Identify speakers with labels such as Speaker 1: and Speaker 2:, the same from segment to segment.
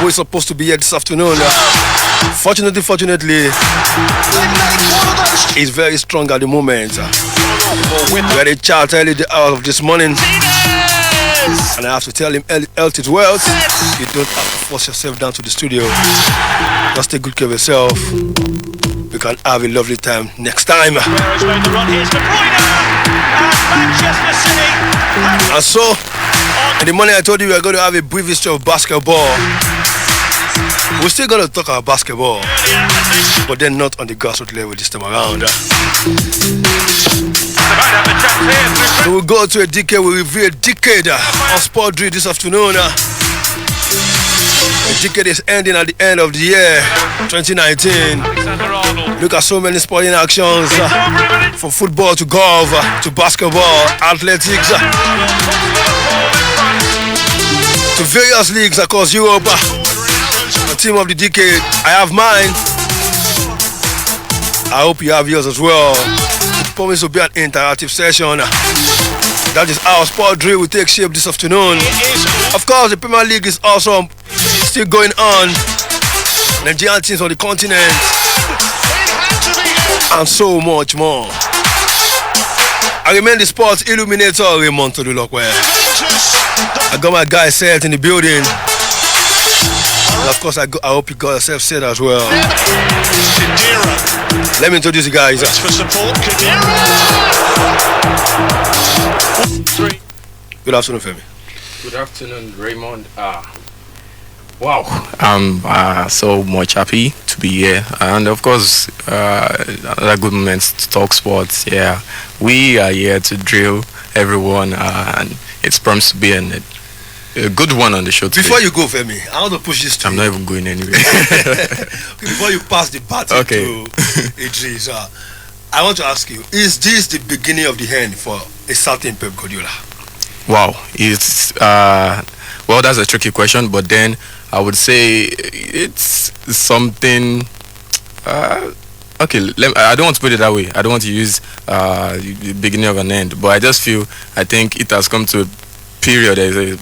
Speaker 1: We're supposed to be here this afternoon. Fortunately, he's very strong at the moment. We had a chat early the hour of this morning, and I have to tell him, health is wealth. You don't have to force yourself down to the studio. Just take good care of yourself. We can have a lovely time next time. And so, in the morning I told you we are going to have a brief history of basketball. We're still going to talk about basketball, but then not on the grassroots level this time around. So we'll go to a decade, we'll reveal a decade on Sport Drill this afternoon. The decade is ending at the end of the year 2019. Look at so many sporting actions, from football to golf to basketball, athletics, to various leagues across Europe. The team of the decade, I have mine. I hope you have yours as well. It promises to be an interactive session. That is how Sport Drill will take shape this afternoon. Of course, the Premier League is also still going on. Nigerian teams on the continent, and so much more. I remain the sports illuminator, Raymond TOLULOPE. I got my guy set in the building. And of course, I hope you got yourself set as well. Let me introduce you guys. Good afternoon, Femi.
Speaker 2: Good afternoon, Raymond. Wow, I'm so much happy to be here, and of course, another good moment to talk sports. Yeah, we are here to drill everyone, and it's promised to be a good one on the show today.
Speaker 1: Before you go, Femi, I want to push this to
Speaker 2: I'm
Speaker 1: you.
Speaker 2: not even going anywhere.
Speaker 1: Before you pass the baton to Idris, I want to ask you, is this the beginning of the end for a certain Pep Guardiola?
Speaker 2: Wow, it's well, that's a tricky question, but then I would say it's something. Okay, I don't want to put it that way. I don't want to use the beginning of an end, but I think it has come to a period, a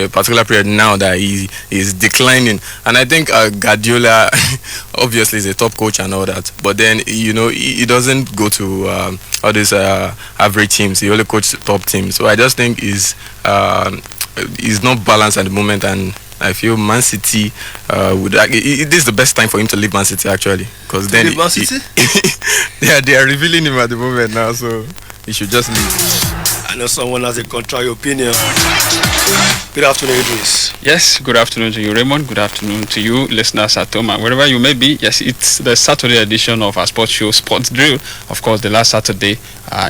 Speaker 2: particular period now that he is declining, and I think Guardiola obviously is a top coach and all that, but then he doesn't go to all these average teams. He only coaches top teams, so I just think he's not balanced at the moment, and I feel Man City this is the best time for him to leave Man City actually, because then
Speaker 1: leave Man City?
Speaker 2: they are revealing him at the moment now, so he should just leave.
Speaker 1: I know someone has a contrary opinion. Good afternoon, Idris.
Speaker 3: Yes, good afternoon to you, Raymond. Good afternoon to you, listeners at home, and wherever you may be. Yes, it's the Saturday edition of our sports show, Sports Drill. Of course, the last Saturday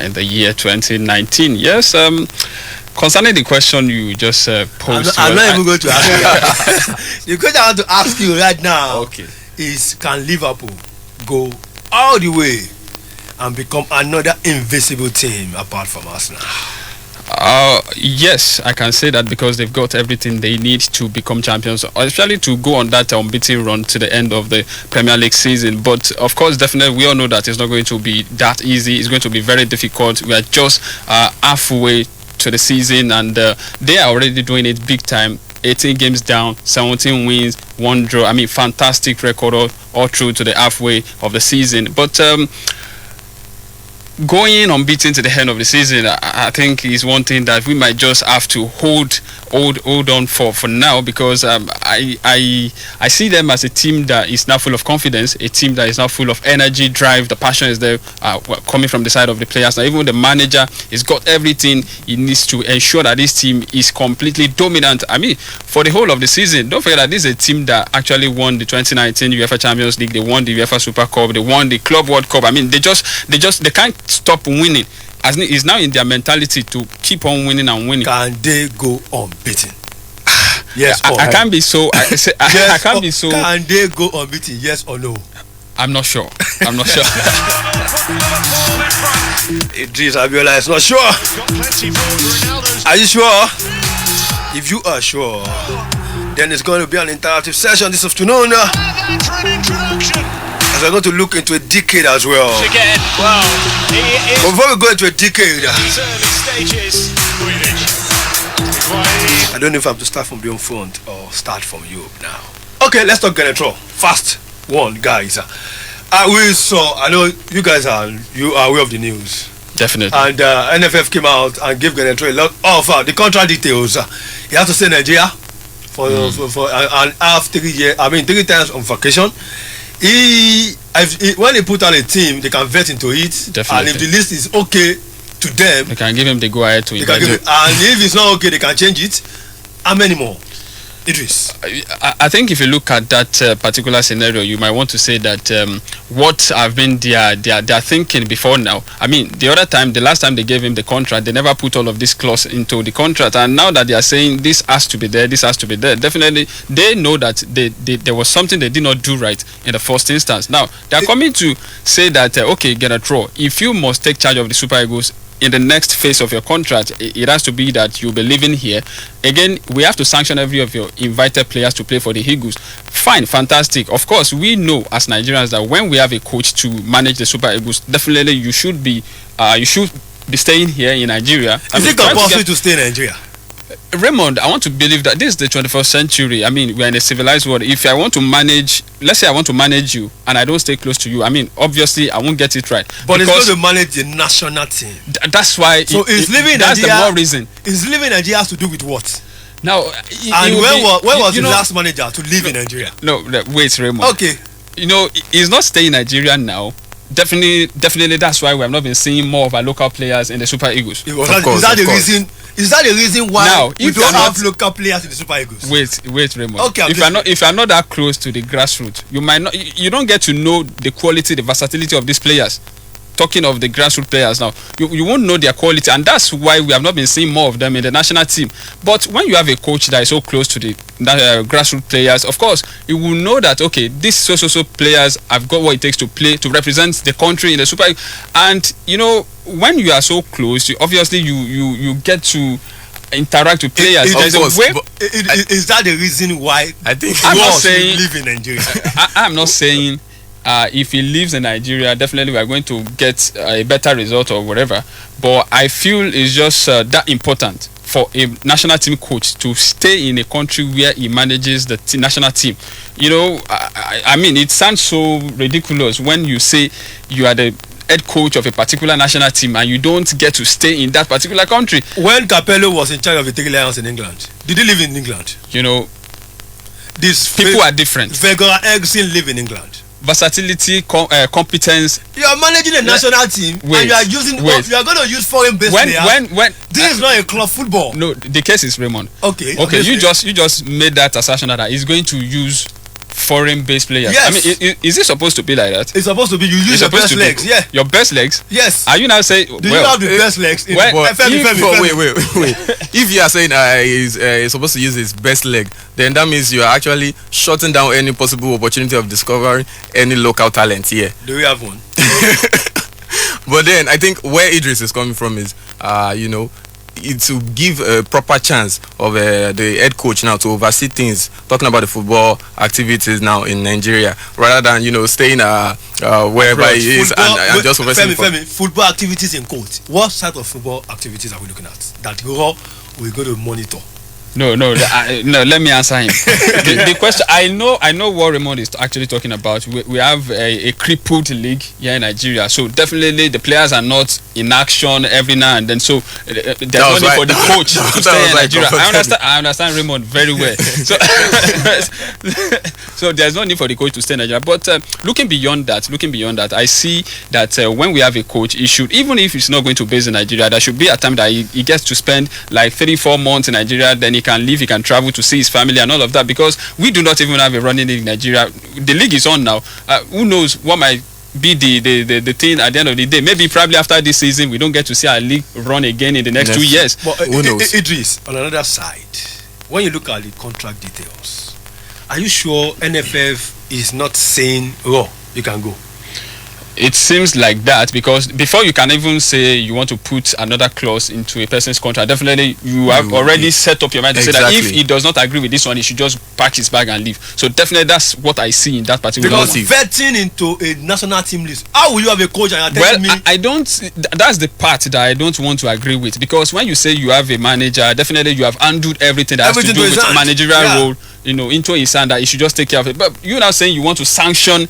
Speaker 3: in the year 2019. Yes, concerning the question you just posed.
Speaker 1: I'm not even going to ask you. The question I want to ask you right now is, can Liverpool go all the way and become another invisible team apart from Arsenal?
Speaker 3: Yes, I can say that, because they've got everything they need to become champions, especially to go on that unbeaten run to the end of the Premier League season. But of course, definitely, we all know that it's not going to be that easy. It's going to be very difficult. We are just halfway to the season, and they are already doing it big time. 18 games down, 17 wins, 1 draw. I mean, fantastic record all through to the halfway of the season. But going unbeaten to the end of the season, I think is one thing that we might just have to hold on for now, because I see them as a team that is now full of confidence, a team that is now full of energy, drive. The passion is there, coming from the side of the players. Now, even the manager has got everything he needs to ensure that this team is completely dominant. I mean, for the whole of the season, don't forget that this is a team that actually won the 2019 UEFA Champions League. They won the UEFA Super Cup. They won the Club World Cup. I mean, they can't stop winning. As it's now in their mentality to keep on winning and winning.
Speaker 1: Can they go unbeaten? Yes,
Speaker 3: I can't be so. I can't be so.
Speaker 1: Can they go unbeaten? Yes or no?
Speaker 3: I'm not sure.
Speaker 1: Idris Abiola is not sure. Are you sure? If you are sure, then it's going to be an interactive session this afternoon. As we're going to look into a decade as well.
Speaker 4: Again, well,
Speaker 1: before we go into a decade, don't know if I have to start from beyond front or start from Europe now. Okay, let's talk Genetro. Fast one, guys. I know you guys are aware of the news.
Speaker 3: Definitely.
Speaker 1: And NFF came out and gave Genetro a lot of the contract details. He has to stay in Nigeria for and have 3 years. I mean 3 times on vacation. When they put out a team, they can vet into it.
Speaker 3: Definitely.
Speaker 1: And if the list is okay to them,
Speaker 3: they can give him the go ahead to invite him.
Speaker 1: And if it's not okay, they can change it. How many more? Idris.
Speaker 3: I think if you look at that particular scenario, you might want to say that what have been their thinking before now. I mean, the last time they gave him the contract, they never put all of this clause into the contract, and now that they are saying this has to be there, this has to be there, definitely they know that there was something they did not do right in the first instance. Now they are coming to say that okay, get a throw. If you must take charge of the Super Eagles in the next phase of your contract, it has to be that you'll be living here. Again, we have to sanction every of your invited players to play for the Eagles. Fine, fantastic. Of course, we know as Nigerians that when we have a coach to manage the Super Eagles, definitely you should be staying here in Nigeria.
Speaker 1: Is it compulsory to stay in Nigeria?
Speaker 3: Raymond, I want to believe that this is the 21st century. I mean, we're in a civilized world. If I want to manage, let's say I want to manage you and I don't stay close to you, I mean, obviously I won't get it right.
Speaker 1: But it's going to manage the national team.
Speaker 3: That's why.
Speaker 1: So leaving
Speaker 3: that's
Speaker 1: Nigeria,
Speaker 3: the more reason.
Speaker 1: Is leaving Nigeria has to do with what?
Speaker 3: Now,
Speaker 1: and when was the last manager to live in Nigeria?
Speaker 3: No, wait, Raymond.
Speaker 1: Okay.
Speaker 3: You know, he's not staying in Nigeria now. Definitely, that's why we have not been seeing more of our local players in the Super Eagles.
Speaker 1: Is that the reason why
Speaker 3: now,
Speaker 1: we don't have local players in the Super Eagles?
Speaker 3: Wait, Raymond.
Speaker 1: Okay,
Speaker 3: if you are not that close to the grassroots, you don't get to know the quality, the versatility of these players. Talking of the grassroots players now, you won't know their quality, and that's why we have not been seeing more of them in the national team. But when you have a coach that is so close to the grassroots players, of course, you will know that okay, these so players have got what it takes to play to represent the country in the Super. And you know, when you are so close, obviously you get to interact with players.
Speaker 1: Is that the reason why
Speaker 2: I think
Speaker 3: I'm not saying
Speaker 1: live in Nigeria?
Speaker 3: I'm not saying. If he lives in Nigeria, definitely we are going to get a better result or whatever. But I feel it's just that important for a national team coach to stay in a country where he manages the national team. You know, I mean, it sounds so ridiculous when you say you are the head coach of a particular national team and you don't get to stay in that particular country.
Speaker 1: When Capello was in charge of the Three Lions in England, did he live in England?
Speaker 3: You know, these people are different.
Speaker 1: Vega Egson live in England.
Speaker 3: Versatility, competence.
Speaker 1: You are managing a national team and you are you are going to use foreign-based players. When this is not a club football.
Speaker 3: No, the case is Raymond.
Speaker 1: Okay.
Speaker 3: You just made that assertion that he's going to use foreign-based players.
Speaker 1: Yes.
Speaker 3: I mean, is it supposed to be like that?
Speaker 1: It's supposed to be. You use your best legs. Yeah.
Speaker 3: Your best legs.
Speaker 1: Yes.
Speaker 3: Are you now saying?
Speaker 1: Do you have the best legs?
Speaker 2: Wait. If you are saying he's supposed to use his best leg, then that means you are actually shutting down any possible opportunity of discovering any local talent here.
Speaker 1: Do we have one?
Speaker 2: But then I think where Idris is coming from is, you know, to give a proper chance of the head coach now to oversee things, talking about the football activities now in Nigeria, rather than, you know, staying wherever he is and just overseeing
Speaker 1: football activities in court. What sort of football activities are we looking at that we're going to monitor?
Speaker 3: No, let me answer him. The question, I know what Raymond is actually talking about. We have a crippled league here in Nigeria, so definitely the players are not in action every now and then. So there's no need for the coach to stay in Nigeria. I understand Raymond very well. So there's no need for the coach to stay in Nigeria. But looking beyond that, I see that when we have a coach, he should, even if he's not going to base in Nigeria, there should be a time that he gets to spend like 3-4 months in Nigeria. Then he can leave, he can travel to see his family and all of that, because we do not even have a running league in Nigeria. The league is on now. Who knows what might be the thing at the end of the day. Maybe probably after this season we don't get to see our league run again in the next 2 years.
Speaker 1: But who knows? Idris, on another side, when you look at the contract details, are you sure NFF is not saying, oh, you can go?
Speaker 3: It seems like that, because before you can even say you want to put another clause into a person's contract, definitely you have already set up your mind to say that if he does not agree with this one, he should just pack his bag and leave. So definitely that's what I see in that particular
Speaker 1: because vetting into a national team list, how will you have a coach and you're telling me?
Speaker 3: I don't, that's the part that I don't want to agree with, because when you say you have a manager, definitely you have handled everything that has to do with managerial role, you know, into his hand, that he should just take care of it. But you're now saying you want to sanction,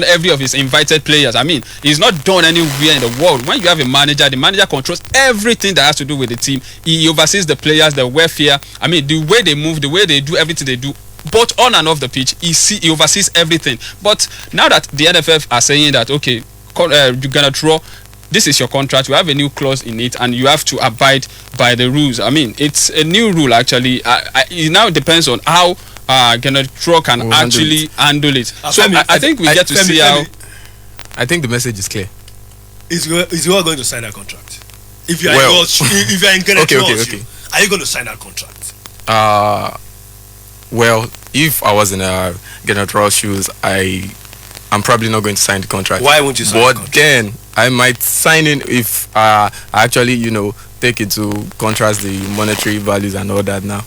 Speaker 3: every of his invited players. I mean, he's not done anywhere in the world. When you have a manager, the manager controls everything that has to do with the team. He oversees the players, the welfare. I mean, the way they move, the way they do everything they do, both on and off the pitch, he oversees everything. But now that the NFF are saying that, okay, you're gonna throw, this is your contract, you have a new clause in it, and you have to abide by the rules. I mean, it's a new rule actually. It now depends on how Genetro can actually handle it. So I think we get to see how.
Speaker 2: I think the message is clear.
Speaker 1: Is you all going to sign that contract? If you are if you are in Genetro, are you going to sign that contract?
Speaker 2: Well, if I was in Genetro shoes, I'm probably not going to sign the contract.
Speaker 1: Why won't you sign the contract?
Speaker 2: But then I might sign in if I actually, you know, take it to contrast the monetary values and all that now.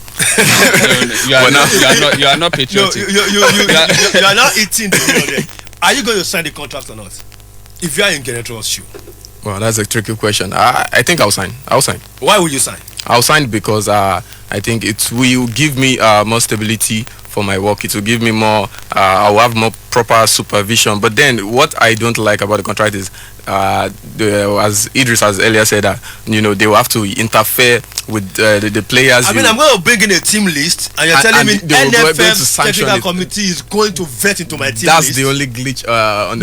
Speaker 3: You are not patriotic.
Speaker 1: You are not eating the money. Are you going to sign the contract or not? If you are in Genetro's shoe.
Speaker 2: Well, that's a tricky question. I think I'll sign.
Speaker 1: Why would you sign?
Speaker 2: I'll sign because I think it will give me more stability for my work. It will give me more, I'll have more proper supervision. But then what I don't like about the contract is, as Idris has earlier said, that you know, they will have to interfere with the players.
Speaker 1: I mean, I'm going to bring in a team list, and you're telling me NFF technical committee is going to vet into my team
Speaker 2: list. That's
Speaker 1: list.
Speaker 2: the only glitch on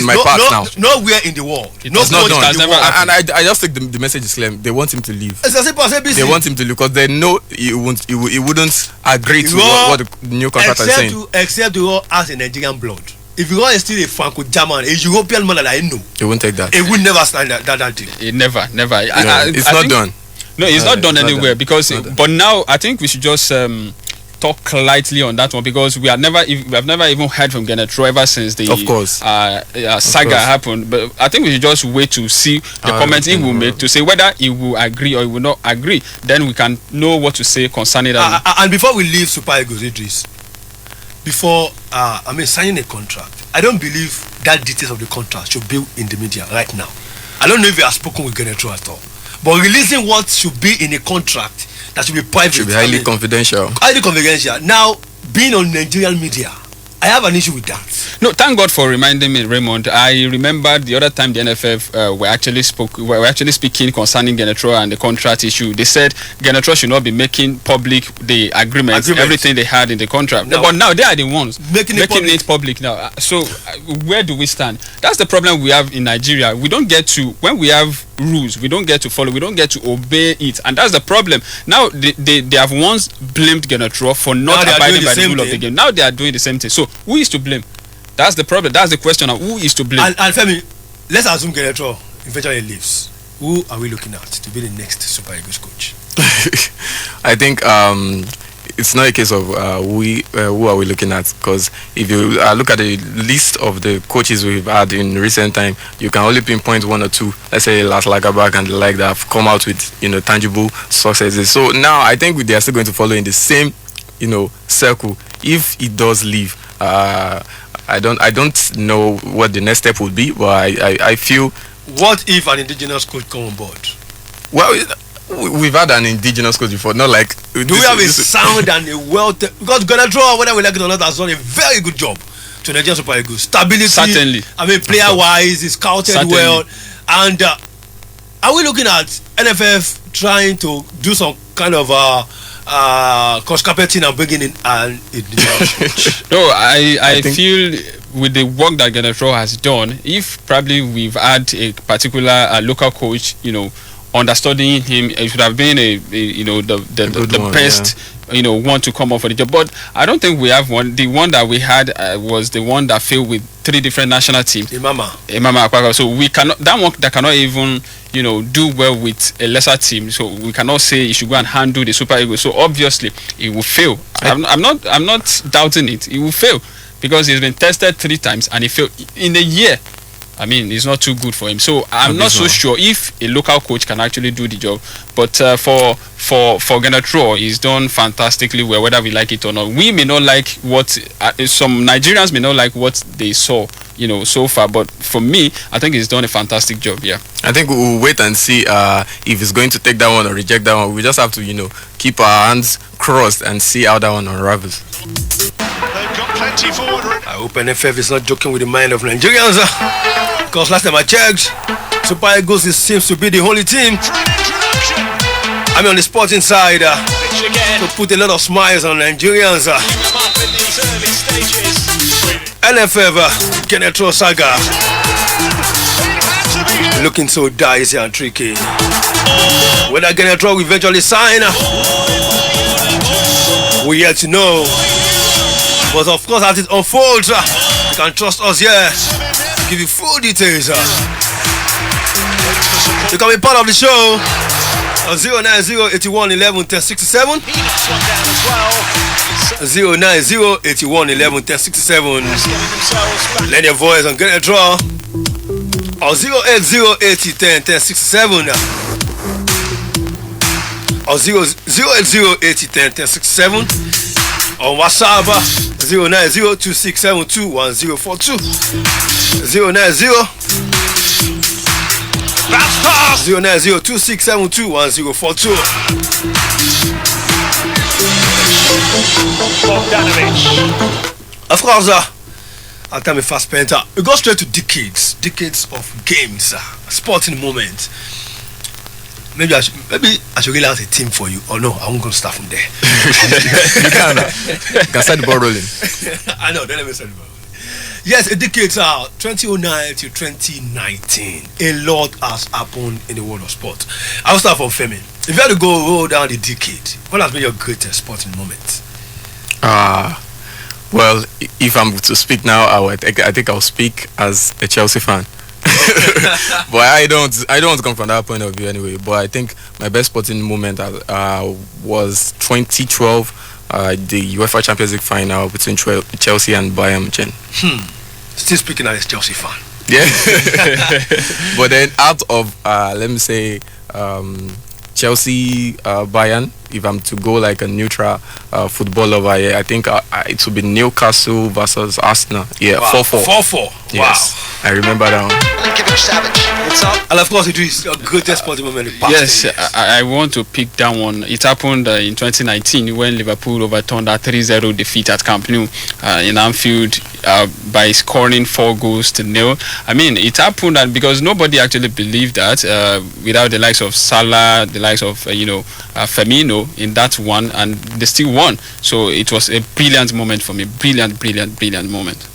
Speaker 2: my part now.
Speaker 1: Nowhere in the world.
Speaker 2: It's not done. And I just think the message is clear. They want him to leave. They want him to leave because they know he wouldn't agree to what the new contract is saying.
Speaker 1: Except you all has a Nigerian blood. If you are still a Franco-German, a European man that I know,
Speaker 2: he won't take that.
Speaker 1: He will never sign that deal.
Speaker 3: It never.
Speaker 2: It's not done.
Speaker 3: No, it's not done anywhere because. But now I think we should just talk lightly on that one, because we have never even heard from Genetro ever since the saga happened. But I think we should just wait to see the comments he will make to say whether he will agree or he will not agree. Then we can know what to say concerning that.
Speaker 1: And before we leave Super Eagles, Idris, before signing a contract, I don't believe that details of the contract should be in the media right now. I don't know if you have spoken with Genetro at all, but releasing what should be in a contract that should be private,
Speaker 2: should be highly confidential.
Speaker 1: Highly confidential. Now, being on Nigerian media, I have an issue with that.
Speaker 3: No, thank God for reminding me, Raymond. I remember the other time the NFF were actually speaking concerning Genetro and the contract issue. They said Genetro should not be making public the agreements, everything they had in the contract. No. But now they are the ones making it public now. So where do we stand? That's the problem we have in Nigeria. We don't get to, when we have rules, we don't get to follow, we don't get to obey it, and that's the problem. Now they have once blamed Genetro for not abiding by the rule of the game. Now they are doing the same thing. So who is to blame? That's the problem. That's the question of who is to blame.
Speaker 1: And Femi, let's assume Genetro eventually leaves. Who are we looking at to be the next Super Eagles coach?
Speaker 2: I think it's not a case of who are we looking at, because if you look at the list of the coaches we've had in recent time, you can only pinpoint one or two. Let's say Las Lagerberg and the like that have come out with tangible successes. So now I think they are still going to follow in the same circle. If he does leave, I don't know what the next step would be, but I feel.
Speaker 1: What if an indigenous coach come on board?
Speaker 2: Well, we've had an indigenous coach before, not like.
Speaker 1: Do we have a sound and a because Genetro, whether we like it or not, has done a very good job to Nigerian Super Eagles. Stability.
Speaker 3: Certainly.
Speaker 1: I mean, player-wise, he's scouted well. And are we looking at NFF trying to do some kind of cost carpeting and bringing in an indigenous coach?
Speaker 3: No, I feel with the work that Genetro has done, if probably we've had a particular local coach, understudying him, it should have been the best one to come up for the job. But I don't think we have one. The one that we had was the one that failed with 3 different national teams. Imama. So we cannot, that one that cannot even do well with a lesser team. So we cannot say he should go and handle the Super Eagles. So obviously he will fail. I'm not doubting it. He will fail. because he's been tested 3 times and he failed in a year. I mean, it's not too good for him. So I'm not so sure if a local coach can actually do the job. But for Genetro, he's done fantastically well, whether we like it or not. We may not like what some Nigerians may not like what they saw, so far. But for me, I think he's done a fantastic job. Yeah.
Speaker 2: I think we'll wait and see if he's going to take that one or reject that one. We just have to, keep our hands crossed and see how that one unravels.
Speaker 1: They've got plenty forward. I hope NFF is not joking with the mind of Nigerians, because last time I checked, Super Eagles seems to be the only team. I mean, on the sporting side, to put a lot of smiles on Nigerians. NFF, Genetro saga, looking so dicey and tricky. Whether Genetro will eventually sign, we yet to know. But of course, as it unfolds, you can trust us here to give you full details. You can be part of the show on 090-8111-1067. 090-8111-1067. Lend your voice and get a draw. Or 080-8010-1067. Or 080-8010-1067. On WhatsApp 090-2672-1042. 090-2672-1042. Of course, I'll tell me fast painter. We go straight to decades of games, sporting moments. Maybe I should really have a team for you. Or no, I'm going to start from there.
Speaker 2: You can start the ball rolling.
Speaker 1: I know, then let me start the ball rolling. Yes, a decade, 2009 to 2019. A lot has happened in the world of sport. I'll start from FEMI. If you had to go roll down the decade, what has been your greatest sporting moment?
Speaker 2: Well, if I'm to speak now, I think I'll speak as a Chelsea fan. But I don't come from that point of view anyway. But I think my best sporting moment was 2012, the UEFA Champions League final between Chelsea and Bayern Munich.
Speaker 1: Still speaking as a Chelsea fan.
Speaker 2: Yeah. But then out of let me say Chelsea Bayern, if I'm to go like a neutral football lover, I think it will be Newcastle versus Arsenal. Yeah, 4-4.
Speaker 1: 4-4.
Speaker 2: Yes, wow. I remember that one.
Speaker 1: And of course, it is a greatest sporting moment in the past.
Speaker 3: Yes, I want to pick that one. It happened in 2019 when Liverpool overturned a 3-0 defeat at Camp Nou in Anfield by scoring 4 goals to 0. I mean, it happened because nobody actually believed that without the likes of Salah, the likes of Firmino in that one, and they still won. So it was a brilliant moment for me. Brilliant moment.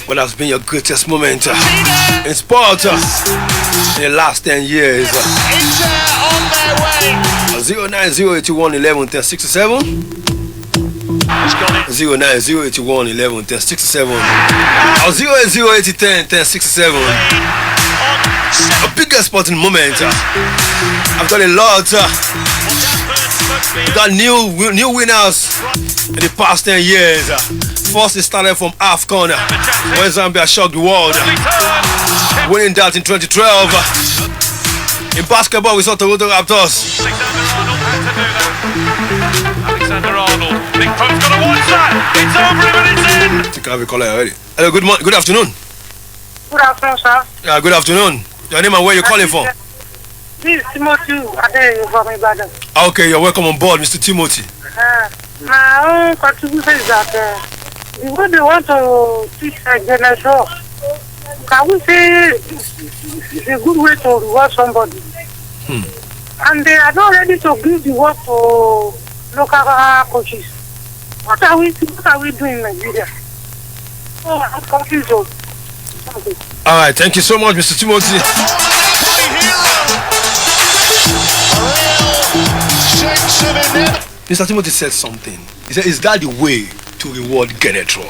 Speaker 1: What has been your greatest moment in sport in the last 10 years? 090-8111-1067. 090-8111-1067. Or 080-8010-1067. A biggest sporting moment. I've got a lot. We've got new winners in the past 10 years. First, it started from AFCON, when Zambia shocked the world, winning that in 2012. In basketball, we saw Toronto Raptors. Alexander-Arnold. Big pump's got to watch that. It's over him and it's in. I think I have a caller already. Hello, good afternoon.
Speaker 4: Good afternoon, sir.
Speaker 1: Good afternoon. Your name and where you're calling from?
Speaker 4: This is Timothy from Ibadan.
Speaker 1: Okay, you're welcome on board, Mr. Timothy.
Speaker 4: My own contribution is that the way they want to teach Genetro, can we say it's a good way to reward somebody? And they are not ready to give the work to local coaches. What are we doing in Nigeria? Oh, I'm confused.
Speaker 1: All right, thank you so much, Mr. Timothy. Mr. Timothy said something. He said, "Is that the way to reward Genetro?"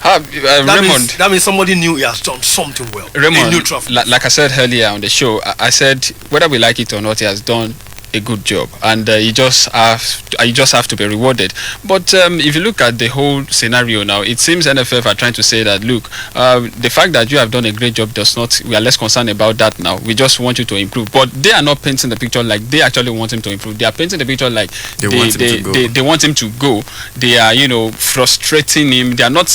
Speaker 3: Raymond,
Speaker 1: that means somebody knew he has done something well.
Speaker 3: Raymond, like I said earlier on the show, I said whether we like it or not, he has done a good job, and you just have to be rewarded. But if you look at the whole scenario now, it seems NFF are trying to say that, look, the fact that you have done a great job does not, we are less concerned about that now. We just want you to improve. But they are not painting the picture like they actually want him to improve. They are painting the picture like they want him to go. They are, frustrating him. They are not,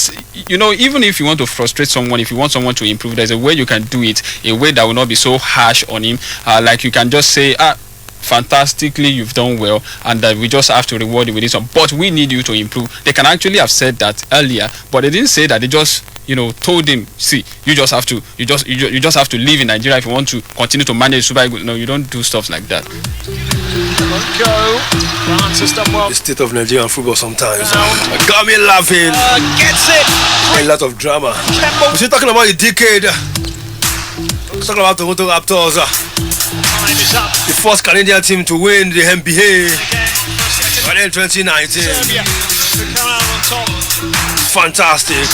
Speaker 3: even if you want to frustrate someone, if you want someone to improve, there's a way you can do it, a way that will not be so harsh on him. Like you can just say, fantastically, you've done well, and that we just have to reward you with this one. But we need you to improve. They can actually have said that earlier, but they didn't say that. They just, told him, see, you just have to live in Nigeria if you want to continue to manage Super Eagles. No, you don't do stuff like that.
Speaker 1: The state of Nigerian football sometimes got me laughing.
Speaker 5: Gets it.
Speaker 1: A lot of drama. We're still talking about the decade. We're talking about Toronto Raptors. The first Canadian team to win the NBA in 2019. Fantastic.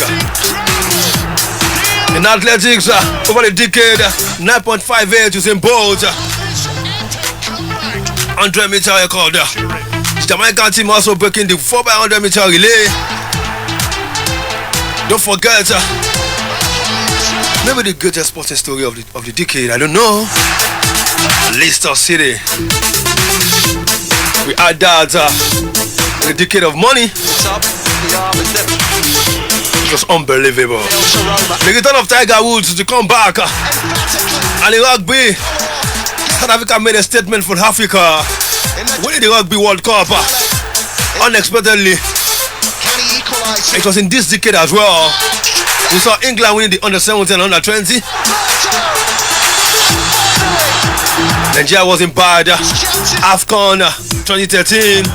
Speaker 1: In athletics, over the decade, 9.58 is in bold. 100-meter record. The Jamaican team also breaking the 4x100-meter relay. Don't forget, maybe the greatest sporting story of the decade, I don't know. Leicester City. We add that the decade of money. It was unbelievable. The return of Tiger Woods to come back. And the rugby, South Africa made a statement for Africa. Winning the Rugby World Cup unexpectedly. It was in this decade as well. We saw England winning the under-17 and under-20. Nigeria wasn't bad. AFCON 2013.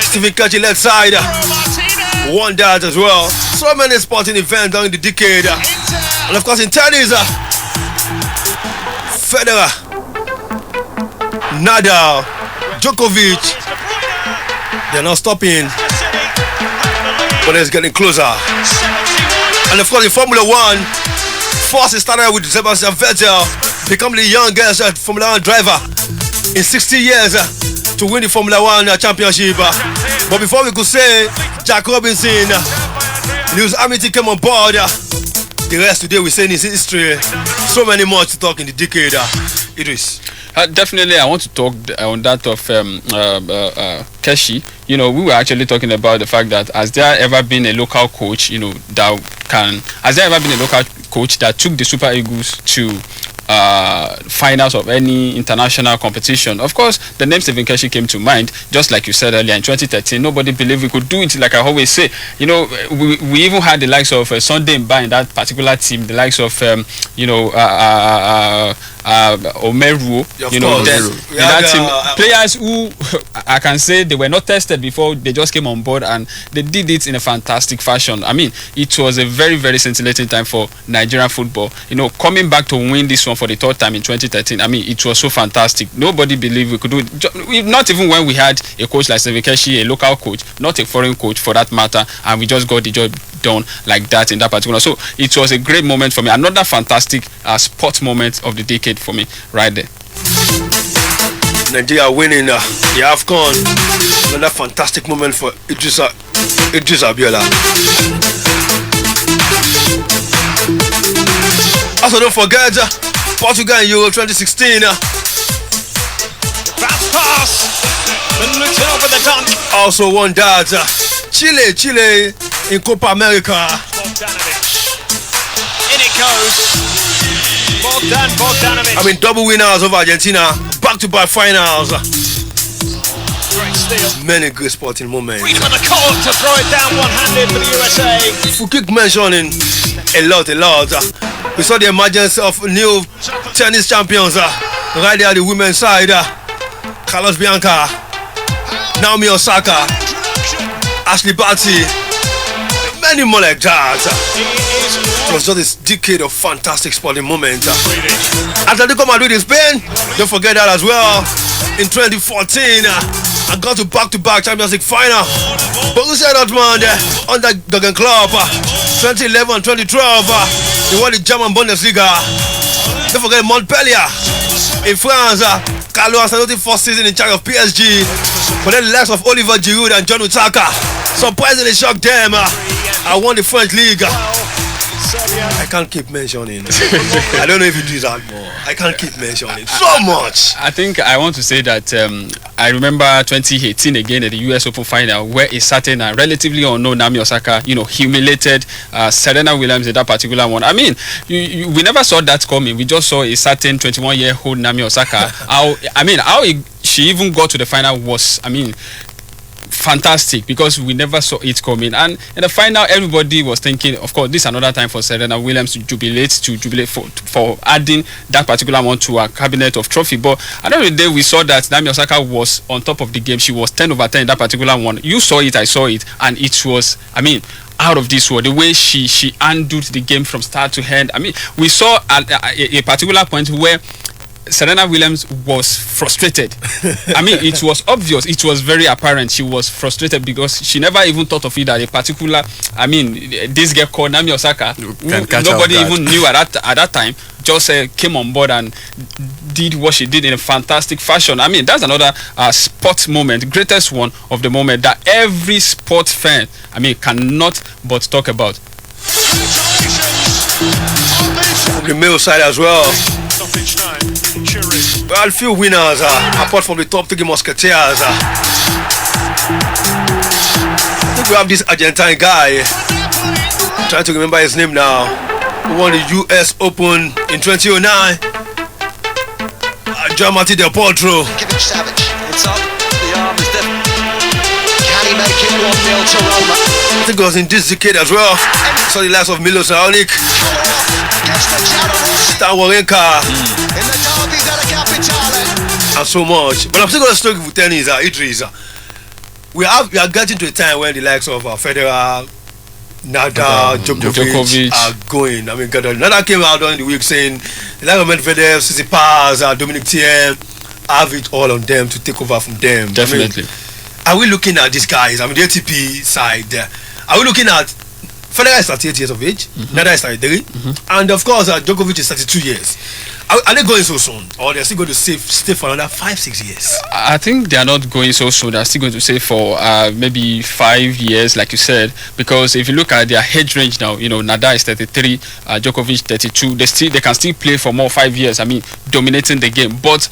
Speaker 1: Stephen Kechi led side won that as well. So many sporting events during the decade. And of course in tennis, Federer, Nadal, Djokovic, they're not stopping, but it's getting closer. And of course in Formula 1, first it started with Sebastian Vettel, becoming the youngest Formula 1 driver in 60 years to win the Formula 1 championship. But before we could say Jack Robinson, Lewis Hamilton came on board. The rest today we say in history. So many more to talk in the decade. Idris.
Speaker 3: Definitely, I want to talk on that of Keshi. We were actually talking about the fact that has there ever been a local coach, has there ever been a local coach that took the Super Eagles to finals of any international competition? Of course, the name Stephen Keshi came to mind, just like you said earlier in 2013. Nobody believed we could do it. Like I always say, we even had the likes of Sunday Mba in that particular team, the likes of Omeru, that team, players who I can say they were not tested before they just came on board and they did it in a fantastic fashion. I mean, it was a very, very scintillating time for Nigerian football. Coming back to win this one for the third time in 2013, I mean, it was so fantastic. Nobody believed we could do it. Not even when we had a coach like Stephen Keshi, a local coach, not a foreign coach for that matter, and we just got the job done like that in that particular. So it was a great moment for me. Another fantastic sports moment of the decade for me right there.
Speaker 1: Nigeria winning the AFCON. Another fantastic moment for Idris Abiola. Also don't forget Portugal in Euro 2016.
Speaker 5: Fast pass. Over the dunk.
Speaker 1: Also won that. Chile in Copa America.
Speaker 5: In it goes. Bogdanovic.
Speaker 1: I mean, double winners of Argentina, back-to-back finals.
Speaker 5: Great steal.
Speaker 1: Many great sporting moments.
Speaker 5: Freedom of the court to throw it down one-handed for the USA.
Speaker 1: For quick mentioning a lot. We saw the emergence of new tennis champions right there on the women's side. Carlos Bianca, Naomi Osaka, Ashley Barty, many more like that. It was just this decade of fantastic sporting moments. Atletico Madrid in Spain, don't forget that as well. In 2014, I got to back-to-back Champions League final. Borussia Dortmund under Jurgen Klopp. 2011 and 2012, they won the German Bundesliga. Don't forget Montpellier in France. Carlo Ancelotti first season in charge of PSG. But then the likes of Oliver Giroud and John Utaka surprisingly shocked them. I won the French league. I can't keep mentioning. I don't know if you do that more. I can't keep mentioning so much.
Speaker 3: I think I want to say that I remember 2018 again at the US Open final where a certain relatively unknown Naomi Osaka, humiliated Serena Williams in that particular one. I mean, we never saw that coming. We just saw a certain 21-year-old Naomi Osaka. She even got to the final was, fantastic, because we never saw it coming. And in the final, everybody was thinking, of course, this is another time for Serena Williams to jubilate for adding that particular one to her cabinet of trophy. But at the end of the day, we saw that Naomi Osaka was on top of the game. She was 10 over 10 in that particular one. You saw it, I saw it, and it was, out of this world. The way she handled the game from start to end. We saw a particular point where Serena Williams was frustrated. It was obvious. It was very apparent. She was frustrated because she never even thought of it that a particular, this girl called Naomi Osaka, who nobody even knew at that time, just came on board and did what she did in a fantastic fashion. That's another sport moment, greatest one of the moment that every sport fan, cannot but talk about.
Speaker 1: From the male side as well. Well, few winners apart from the top 3 musketeers. I think we have this Argentine guy. I'm trying to remember his name now. Who won the US Open in 2009. John Martin Del Potro.
Speaker 6: Savage. It's up. The arm is dead. Can he make it 1-0 to Roma?
Speaker 1: I think it was in this decade as well. Saw the likes of Milos Raonic, Stan Wawrinka, and so much. But I'm still going to stick with tennis, Idris. We are getting to a time when the likes of Federer, Nadal, Djokovic are going. Nadal came out during the week saying the likes of Medvedev, Tsitsipas, Dominic Thiem have it all on them to take over from them.
Speaker 3: Definitely.
Speaker 1: Are we looking at these guys? The ATP side. Are we looking at Federer is 38 years of age, Nadal is 33, and of course Djokovic is 32 years. Are they going so soon, or they're still going to stay for another 5-6 years?
Speaker 3: I think they are not going so soon. They're still going to stay for maybe 5 years, like you said, because if you look at their age range now, Nadal is 33, Djokovic 32. They can still play for more 5 years. Dominating the game, but.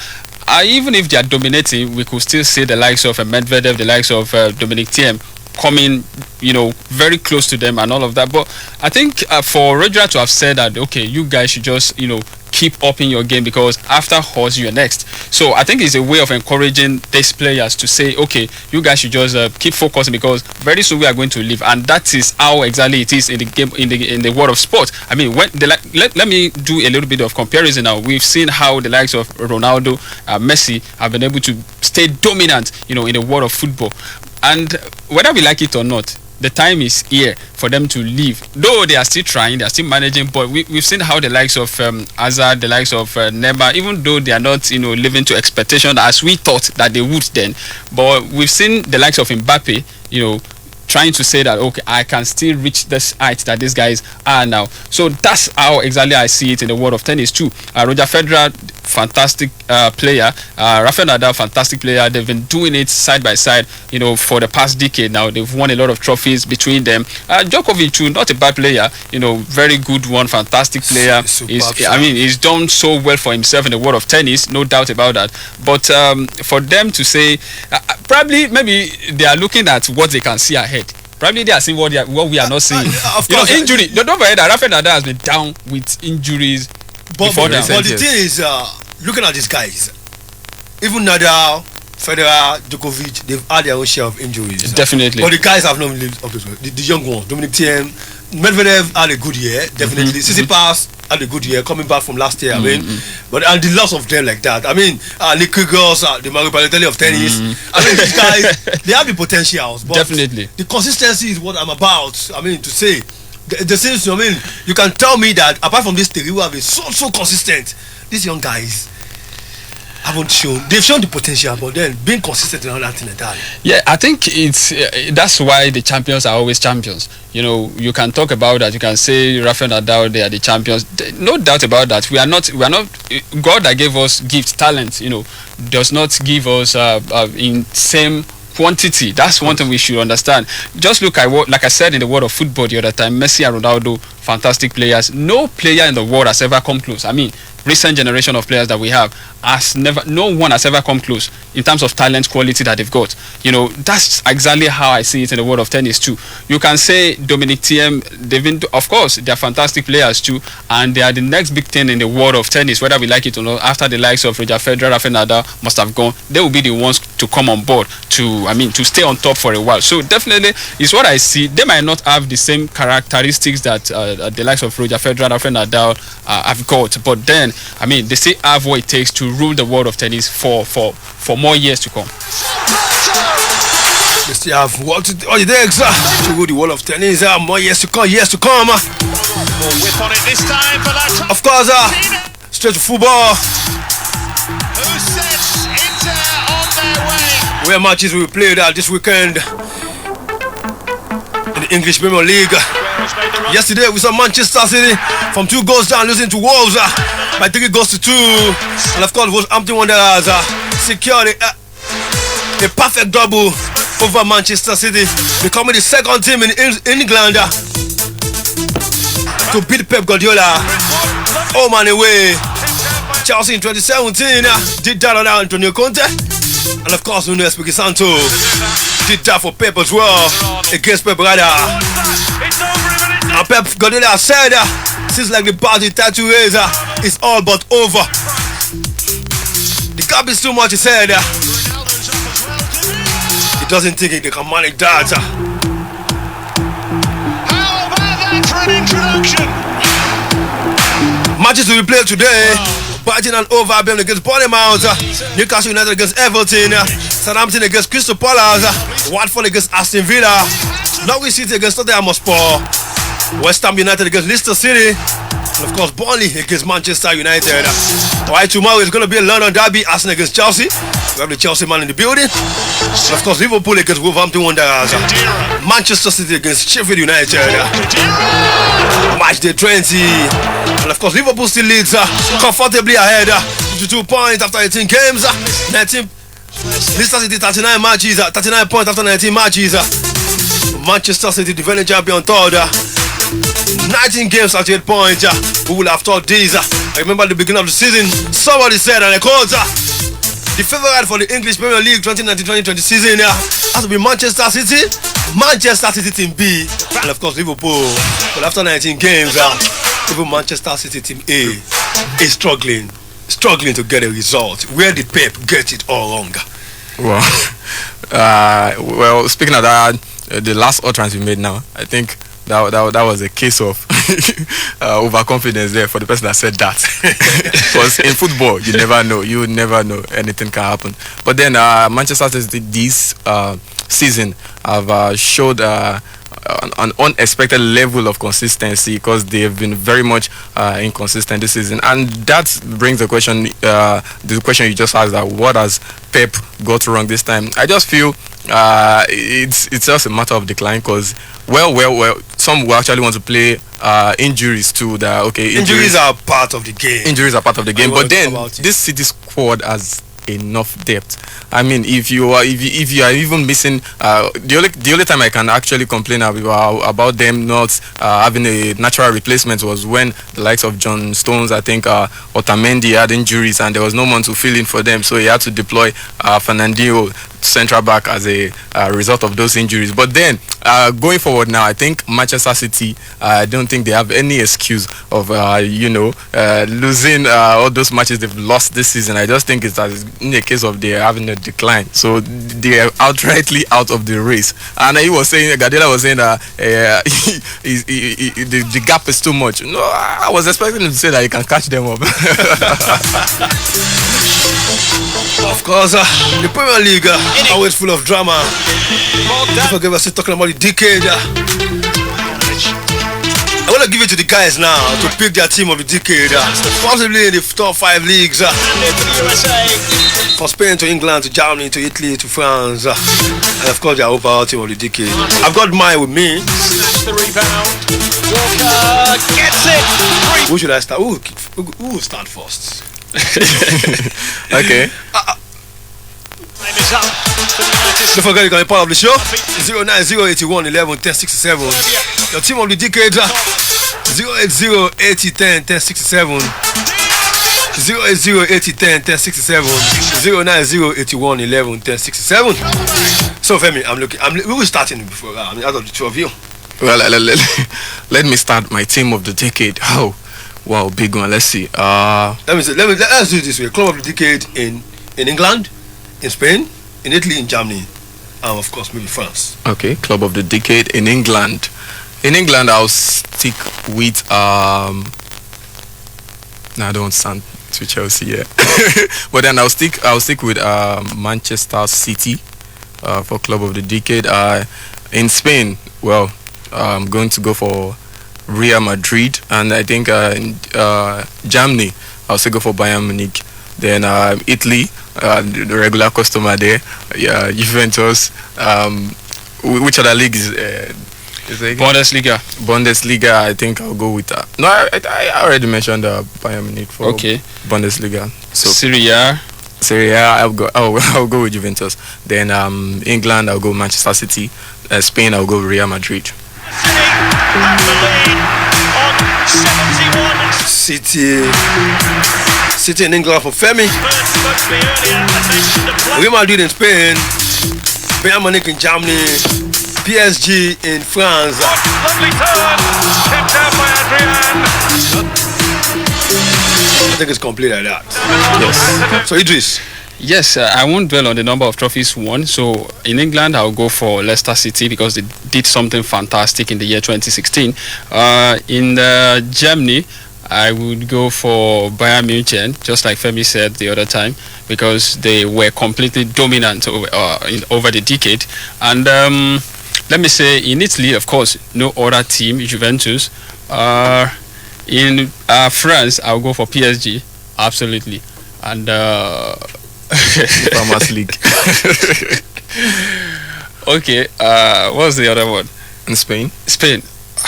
Speaker 3: Even if they are dominating, we could still see the likes of Medvedev, the likes of Dominic Thiem coming, very close to them and all of that. But I think for Roger to have said that, okay, you guys should just, keep upping your game because after us, you're next. So I think it's a way of encouraging these players to say, okay, you guys should just keep focusing because very soon we are going to leave, and that is how exactly it is in the game, in the world of sport. Let me do a little bit of comparison now. We've seen how the likes of Ronaldo, Messi have been able to stay dominant, in the world of football, and whether we like it or not, the time is here for them to leave. Though they are still trying, they are still managing, but we've seen how the likes of Hazard, the likes of Neymar, even though they are not, living to expectation as we thought that they would then, but we've seen the likes of Mbappe, trying to say that, okay, I can still reach this height that these guys are now. So that's how exactly I see it in the world of tennis too. Roger Federer, fantastic player. Rafael Nadal, fantastic player. They've been doing it side by side, for the past decade now. They've won a lot of trophies between them. Djokovic too, not a bad player, very good one, fantastic player. He's done so well for himself in the world of tennis, no doubt about that. But for them to say, probably maybe they are looking at what they can see ahead. Probably they are seeing what we are not seeing.
Speaker 1: Of course,
Speaker 3: injury. Don't forget that Rafael Nadal has been down with injuries.
Speaker 1: But the thing is, looking at these guys, even Nadal, Federer, Djokovic, they've had their own share of injuries.
Speaker 3: Definitely.
Speaker 1: But the guys have not lived up to it. The young ones, Dominic Thiem, Medvedev had a good year, definitely. Tsitsipas had a good year coming back from last year. But and the loss of them like that. Nick Kyrgios, the Mario Balotelli of tennis. These guys, they have the potentials. But
Speaker 3: definitely.
Speaker 1: The consistency is what I'm about. To say. The sense, you can tell me that apart from this theory, who have been so consistent, these young guys, haven't shown. They've shown the potential, but then being consistent in all that thing entirely.
Speaker 3: Yeah, I think it's that's why the champions are always champions. You know, you can talk about that. You can say Rafael Nadal, they are the champions. No doubt about that. We are not. God that gave us gifts, talent. You know, does not give us in same quantity. That's one thing we should understand. Just look at what, like I said in the world of football the other time, Messi and Ronaldo, fantastic players. No player in the world has ever come close. I mean, recent generation of players that we have has never, no one has ever come close in terms of talent, quality that they've got. You know, that's exactly how I see it in the world of tennis too. You can say Dominic Thiem, they've been, of course, they're fantastic players too, and they are the next big thing in the world of tennis, whether we like it or not. After the likes of Roger Federer, Rafael Nadal must have gone, they will be the ones to come on board to stay on top for a while. So definitely, it's what I see. They might not have the same characteristics that the likes of Roger Federer, Rafael Nadal have got, but then, I mean, they still have what it takes to rule the world of tennis for more years to come.
Speaker 1: They still have what all the legs to rule the world of tennis. More years to come.
Speaker 5: Whip on it this time for that.
Speaker 1: Of course, straight to football.
Speaker 5: Who sets Inter on their way?
Speaker 1: Where matches will be played this weekend in the English Premier League. Yesterday we saw Manchester City from 2 goals down, losing to Wolves by 3 goals to 2. And of course, Wolverhampton Wanderers secured a perfect double over Manchester City, becoming the second team in England to beat Pep Guardiola home and away. Chelsea in 2017 did that on Antonio Conte, and of course Nuno Espirito Santo did that for Pep as well against Pep Guardiola. And Pep Guardiola said, since like the party title race is all but over. The gap is too much, he said. He doesn't think they can manage that.
Speaker 5: How about that for an introduction?
Speaker 1: Matches will be played today. Brighton and Hove Albion against Bournemouth, Newcastle United against Everton, Southampton against Crystal Palace, Watford against Aston Villa, Norwich City against Tottenham Hotspur, West Ham United against Leicester City, and of course Burnley against Manchester United. Alright, tomorrow is going to be a London derby, Arsenal against Chelsea. We have the Chelsea man in the building. And of course Liverpool against Wolverhampton Wanderers, Manchester City against Sheffield United, match day 20. And of course Liverpool still leads comfortably ahead, 52 points after 18 games, 19. Leicester City 39 matches, 39 points after 19 matches. Manchester City defending champion third, 19 games at 8 points. Who will have thought this? I remember at the beginning of the season, somebody said, and I quote, the favorite for the English Premier League 2019-2020 season has to be Manchester City Team B, and of course Liverpool. But after 19 games, even Manchester City Team A is struggling to get a result. Where did Pep get it all wrong?
Speaker 2: Well, speaking of that, the last utterance we made now, I think that was a case of overconfidence there for the person that said that. Because in football, you never know, anything can happen. But then Manchester City this season have showed an unexpected level of consistency, because they have been very much inconsistent this season, and that brings the question you just asked, that what has Pep got wrong this time? I just feel it's just a matter of decline, because well, some will actually want to play injuries too. That
Speaker 1: injuries are part of the game.
Speaker 2: Injuries are part of the game, but then this City squad has enough depth. I mean, if you are even missing, the only time I can actually complain about them not having a natural replacement was when the likes of John Stones, I think Otamendi had injuries and there was no one to fill in for them, so he had to deploy Fernandinho central back as a result of those injuries. But then going forward now, I think Manchester City, I don't think they have any excuse of losing all those matches they've lost this season. I just think it's in the case of they're having a decline, so they are outrightly out of the race. And Guardiola was saying that the gap is too much. No, I was expecting him to say that he can catch them up.
Speaker 1: Of course, the Premier League always full of drama. Don't forget, we're still talking about the decade. I want to give it to the guys now to pick their team of the decade, possibly in the top 5 leagues. From Spain to England to Germany to Italy to France, and of course the overall team of the decade. I've got mine with me.
Speaker 5: Snatch the rebound. Walker gets it.
Speaker 1: Who should I start? Who will start first?
Speaker 2: Okay.
Speaker 5: Time is up.
Speaker 1: Don't forget you can be part of the show. 09081 11 1067. Your team of the decade. 080 80 10 1067. 080 80 10 1067. 090 81 11 1067. So Femi, we will start in before out of the two of you.
Speaker 2: Well, let me start my team of the decade. Oh, wow, big one. Let's see.
Speaker 1: Let's do it this way. Club of the decade in England, in Spain, in Italy, in Germany, and of course maybe France.
Speaker 2: Okay, club of the decade in England. In England, I'll stick with no, I don't stand to Chelsea yet. But then I'll stick with Manchester City for club of the decade. In Spain, well, I'm going to go for Real Madrid, and I think in Germany, I'll still go for Bayern Munich. Then Italy, the regular customer there, Juventus. Which other league is it?
Speaker 3: Bundesliga.
Speaker 2: Bundesliga, I think I'll go with that. No, I already mentioned Bayern Munich for Bundesliga. So
Speaker 3: Serie A,
Speaker 2: I'll go with Juventus. Then England, I'll go Manchester City. Spain, I'll go Real Madrid.
Speaker 1: City in England for Femi. Real Madrid in Spain. Bayern Munich in Germany. PSG in France.
Speaker 5: Lovely turn. Kept out by Adrian.
Speaker 1: I think it's complete like that.
Speaker 2: Yes.
Speaker 1: So Idris.
Speaker 3: Yes, I won't dwell on the number of trophies won. So in England, I'll go for Leicester City because they did something fantastic in the year 2016. In Germany, I would go for Bayern Munich, just like Femi said the other time, because they were completely dominant over the decade. And let me say, in Italy, of course, no other team, Juventus. In France, I'll go for PSG, absolutely. And
Speaker 2: Farmers League.
Speaker 3: Okay, what's the other one?
Speaker 2: In Spain?
Speaker 3: Spain,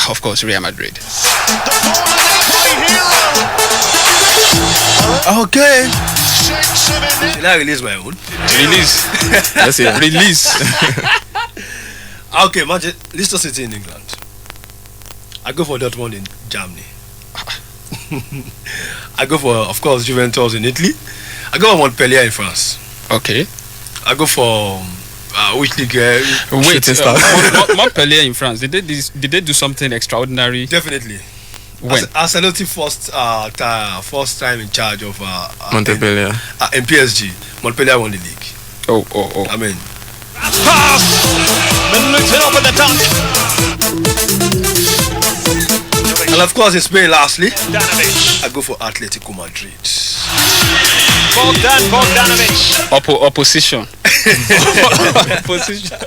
Speaker 3: of course, Real Madrid.
Speaker 1: Okay. Should I release my own?
Speaker 3: Release.
Speaker 2: Yes, yeah.
Speaker 3: Release.
Speaker 1: Okay, Leicester City in England. I go for Dortmund in Germany. I go for, of course, Juventus in Italy. I go for Montpellier in France.
Speaker 3: Okay.
Speaker 1: I go for which league?
Speaker 3: Wait, Montpellier in France. Did they do something extraordinary?
Speaker 1: Definitely.
Speaker 3: When?
Speaker 1: Ancelotti first time in charge of
Speaker 2: Montpellier.
Speaker 1: In PSG. Montpellier won the league.
Speaker 3: Oh.
Speaker 1: I mean.
Speaker 5: Pass. Minutin up at the dunk.
Speaker 1: And of course in Spain, lastly,
Speaker 5: Bogdanovic.
Speaker 1: I go for Atletico Madrid.
Speaker 5: Bogdanovic.
Speaker 3: Opposition. Opposition.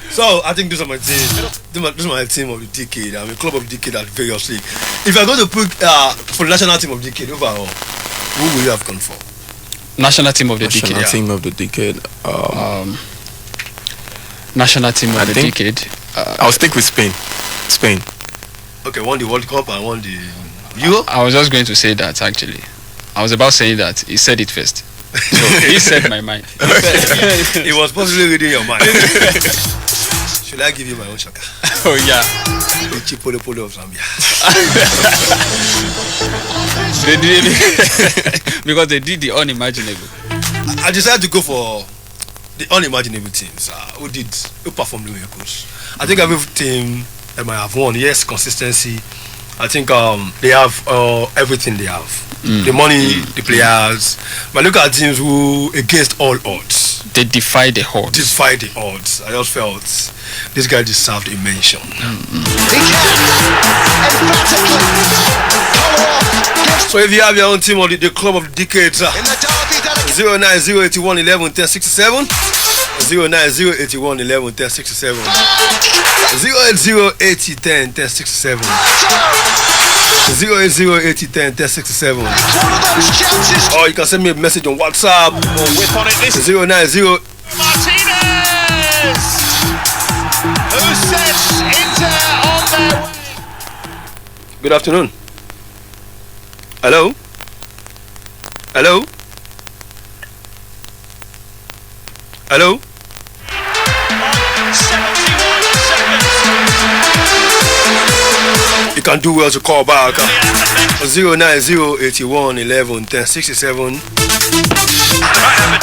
Speaker 1: So I think these are my team. This is my team of the decade. I'm a club of the decade at various league. If I'm going to put for the national team of the decade overall, who will you have gone for?
Speaker 3: National team of the
Speaker 2: National
Speaker 3: decade.
Speaker 2: team of the decade.
Speaker 3: National team of the decade.
Speaker 2: I'll stick with Spain. Spain.
Speaker 1: Okay, won the World Cup and won the Euro.
Speaker 3: I was just going to say that actually. I was about saying that. He said it first. So he said my mind.
Speaker 1: He was possibly reading your mind. Should I give you my own shaka?
Speaker 3: Oh yeah.
Speaker 1: The Chipolo Polo of Zambia.
Speaker 3: They did because they did the unimaginable.
Speaker 1: I decided to go for the unimaginable teams who performed the miracles. I think every team that might have won, yes, consistency. I think they have everything they have. The money, the players. But look at teams who, against all odds,
Speaker 3: They defy the odds.
Speaker 1: Defy the odds. I just felt this guy deserved a mention. So if you have your own team of the club of the decades, 09081 11 1067, 09081 11 1067, 08080 10 1067. 08080101067. Or you can send me a message on WhatsApp.
Speaker 5: Whip on it this
Speaker 1: 090.
Speaker 5: Martinez! Who sets Inter on their way?
Speaker 1: Good afternoon. Hello? Hello? Hello?
Speaker 5: 71 seconds.
Speaker 1: You can do well to call back. 09081111067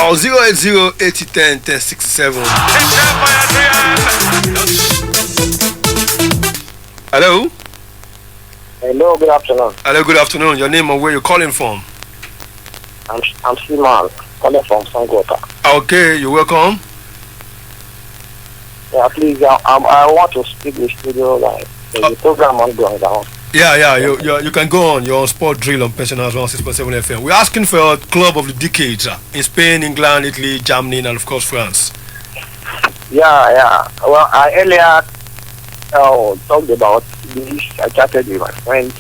Speaker 1: or 08080101067. Hello?
Speaker 7: Hello, good afternoon.
Speaker 1: Hello, good afternoon. Your name and where you're calling from?
Speaker 7: I'm Simon, calling from Sangota.
Speaker 1: Okay, you're welcome.
Speaker 7: Yeah, please, I want to speak with studio like the program ongoing now.
Speaker 1: Yeah, you can go on. You're on Sport Drill on Pensioners 106.7 FM. We're asking for a club of the decade in Spain, England, Italy, Germany, and of course France.
Speaker 7: Yeah. Well, I earlier talked about this. I chatted with my friend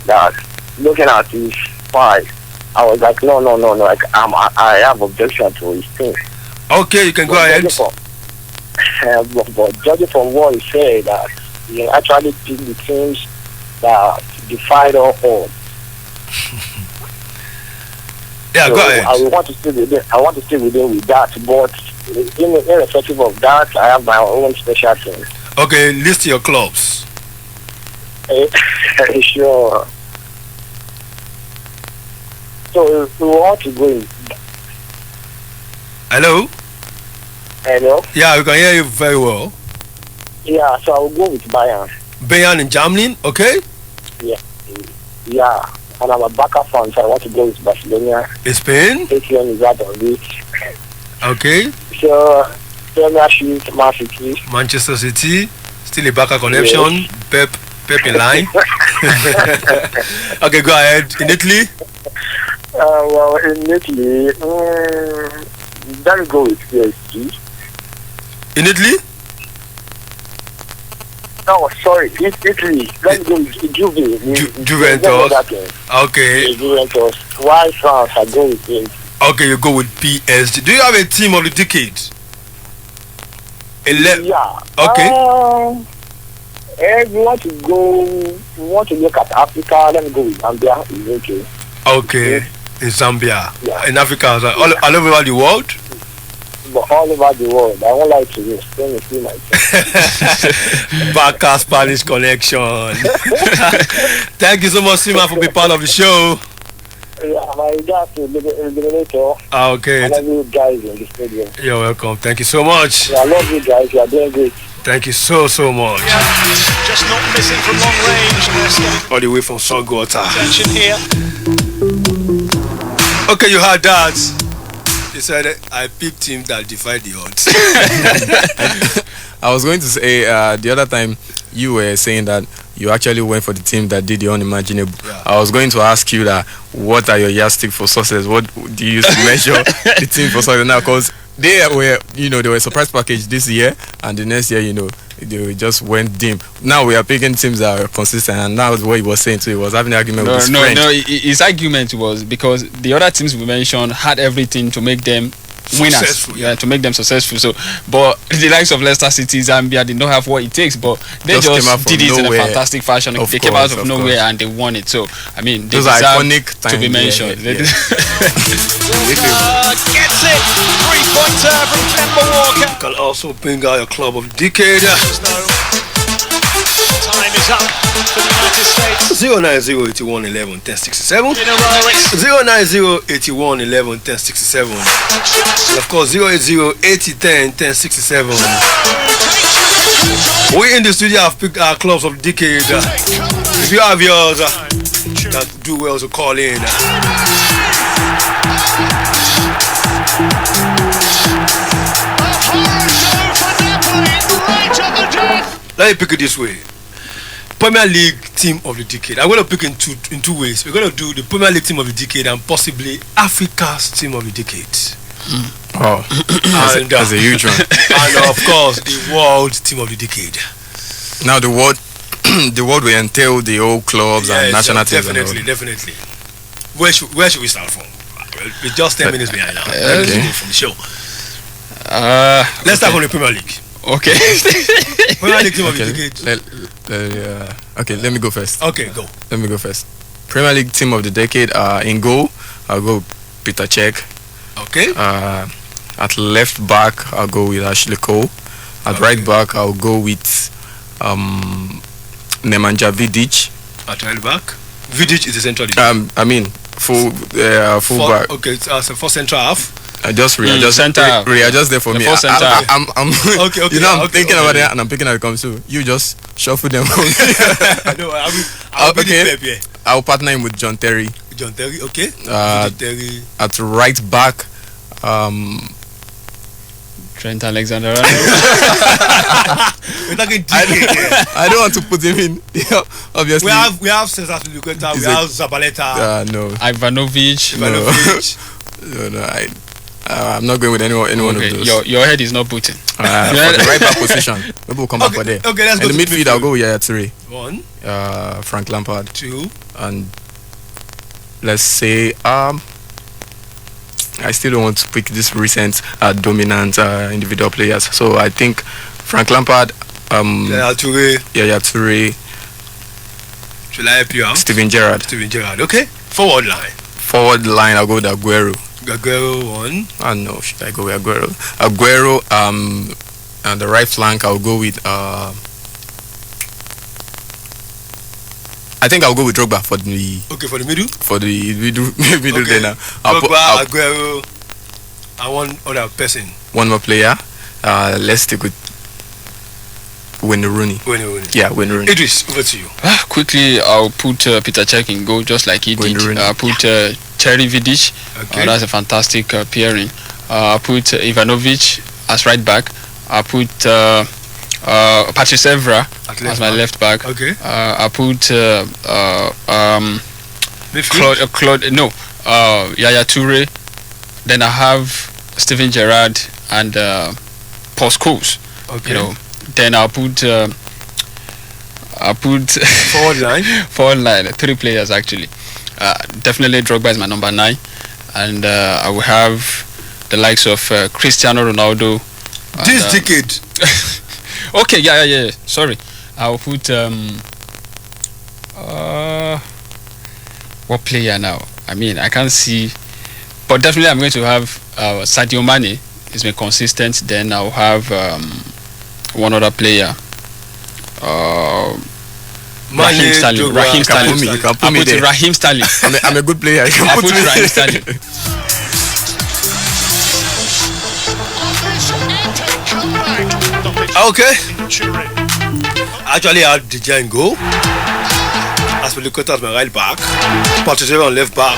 Speaker 7: that looking at this fight, I was like, no. Like, I have objection to his thing.
Speaker 1: Okay, you can go ahead.
Speaker 7: But judging from what he said, that he actually picked the teams that defied all odds.
Speaker 1: Yeah,
Speaker 7: so
Speaker 1: go ahead.
Speaker 7: I want to stay with him with that, but irrespective of that, I have my own special thing.
Speaker 1: Okay, list your clubs.
Speaker 7: Sure. So we want to go in.
Speaker 1: Hello?
Speaker 7: Hello?
Speaker 1: Yeah, we can hear you very well.
Speaker 7: Yeah, so I will go with Bayern.
Speaker 1: Bayern in Germany, okay?
Speaker 7: Yeah. And I'm a Barca fan, so I want to go with Barcelona.
Speaker 1: In Spain?
Speaker 7: ATM is out of it.
Speaker 1: Okay.
Speaker 7: So, Premiership, Man City.
Speaker 1: Manchester City, still a Barca connection. Yes. Pep in line. Okay, go ahead. In Italy?
Speaker 7: Well, in Italy, let me go with PSG.
Speaker 1: In Italy?
Speaker 7: No, sorry, Italy. Let me go with
Speaker 1: Juventus. Okay.
Speaker 7: Juventus. Why France? I go with it.
Speaker 1: Okay, you go with PSG. Do you have a team of the decade?
Speaker 7: Yeah.
Speaker 1: Okay.
Speaker 7: We want to look at Africa. Let me go with Zambia. Is okay.
Speaker 1: Okay. In Zambia.
Speaker 7: Yeah.
Speaker 1: In Africa, all over the world?
Speaker 7: But all over the world. I won't like to just let me see myself.
Speaker 1: Barca Spanish connection. Thank you so much, Sima, for being part of the show.
Speaker 7: Yeah, my regards to the eliminator.
Speaker 1: Okay.
Speaker 7: I love you guys in the stadium.
Speaker 1: You're welcome. Thank you so much.
Speaker 7: Yeah, I love you guys. You are doing great.
Speaker 1: Thank you so much.
Speaker 5: Just not missing from long range.
Speaker 1: All the way from Songota.
Speaker 5: Attention here.
Speaker 1: Okay, you heard that. He said, I picked him that defied the odds.
Speaker 2: I was going to say the other time you were saying that you actually went for the team that did the unimaginable. Yeah. I was going to ask you that what are your yardstick for success? What do you use to measure the team for success now? Because they were, they were a surprise package this year, and the next year, they just went dim. Now we are picking teams that are consistent, and that was what he was saying too. He was having an argument with his friend.
Speaker 3: No, his argument was because the other teams we mentioned had everything to make them winners, to make them successful. So, but the likes of Leicester City, Zambia did not have what it takes, but they just did it in a fantastic fashion. They came out of nowhere and they won it. So, I mean, they deserve to be mentioned.
Speaker 5: Gets it, 3-pointer from Kemba Walker.
Speaker 1: You can also bring out your club of the decade.
Speaker 5: Time is up for the United States.
Speaker 1: 09081111067. 09081111067. And of course 08080101067. We in the studio have picked our clubs of the decade. If you have yours, that do well to call in. Let me pick it this way. Premier League team of the decade. I'm going to pick in two ways. We're going to do the Premier League team of the decade and possibly Africa's team of the decade.
Speaker 2: Oh, that's a huge one.
Speaker 1: And of course, the world team of the decade.
Speaker 2: Now the world the world will entail the whole clubs and national teams.
Speaker 1: Definitely. Where should we start from? We're just 10 minutes behind now.
Speaker 2: Okay.
Speaker 1: From the show. Let's start from the Premier League.
Speaker 3: Okay.
Speaker 1: Premier League team of the decade.
Speaker 2: Okay, let me go first.
Speaker 1: Okay, go.
Speaker 2: Let me go first. Premier League team of the decade. In goal, I'll go Peter Cech.
Speaker 1: Okay.
Speaker 2: At left back, I'll go with Ashley Cole. At right back, I'll go with Nemanja Vidic.
Speaker 1: At right back, Vidic is the central.
Speaker 2: I mean full back.
Speaker 1: Okay, so for central half.
Speaker 2: Readjust there for me. I'm
Speaker 1: okay.
Speaker 2: You know, I'm thinking about it and I'm picking at the comes too. You just shuffle them.
Speaker 1: I know. I'll be the here.
Speaker 2: I'll partner him with John Terry.
Speaker 1: John Terry, okay. Terry.
Speaker 2: At right back,
Speaker 3: Trent Alexander-Arnold.
Speaker 1: We're talking DK.
Speaker 2: I don't want to put him in. Yeah, obviously.
Speaker 1: We have Cesar Luqueta, we have Zabaleta.
Speaker 2: No.
Speaker 3: Ivanovic.
Speaker 2: No, I'm not going with anyone of those.
Speaker 3: Your head is not booting.
Speaker 2: For the right back position, maybe we'll come back for there.
Speaker 1: Okay, let's go.
Speaker 2: In the midfield, I'll go with Yaya Toure.
Speaker 1: 1.
Speaker 2: Frank Lampard.
Speaker 1: 2.
Speaker 2: And let's say I still don't want to pick this recent dominant individual players. So I think Frank Lampard,
Speaker 1: Yaya Toure. Should I help you out?
Speaker 2: Steven Gerrard.
Speaker 1: Okay. Forward line,
Speaker 2: I'll go with Aguero.
Speaker 1: 1.
Speaker 2: No, should I go with Aguero? And the right flank, I'll go with I think I'll go with Drogba for the.
Speaker 1: Okay, for the middle.
Speaker 2: For the middle
Speaker 1: okay.
Speaker 2: There now.
Speaker 1: Drogba, Aguero, and one other person.
Speaker 2: One more player. Let's stick with Wayne Rooney. Yeah, Wayne Rooney.
Speaker 1: Idris, over to you.
Speaker 3: Quickly, I'll put Peter Cech in goal just like he did. I'll put Terry Vidic.
Speaker 1: Okay.
Speaker 3: That's a fantastic pairing. I'll put Ivanovic as right back. I'll put Patrice Evra as my left back.
Speaker 1: Okay.
Speaker 3: I put Yaya Toure. Then I have Steven Gerrard and Paul Scholes.
Speaker 1: Okay.
Speaker 3: You know. Then I'll put forward line 3 players actually. Definitely Drogba is my number 9, and I will have the likes of Cristiano Ronaldo.
Speaker 1: This decade.
Speaker 3: Okay, yeah. Sorry, I'll put what player now? I mean, I can't see, but definitely I'm going to have Sadio Mane. He's been consistent. Then I'll have one other player. Raheem Sterling.
Speaker 2: You can put me there.
Speaker 3: Raheem Sterling.
Speaker 2: I'm a good player.
Speaker 3: I'll put Raheem Sterling.
Speaker 1: Okay. Actually, I had DJ and go. As for the cut at my right back, Patrice on left back.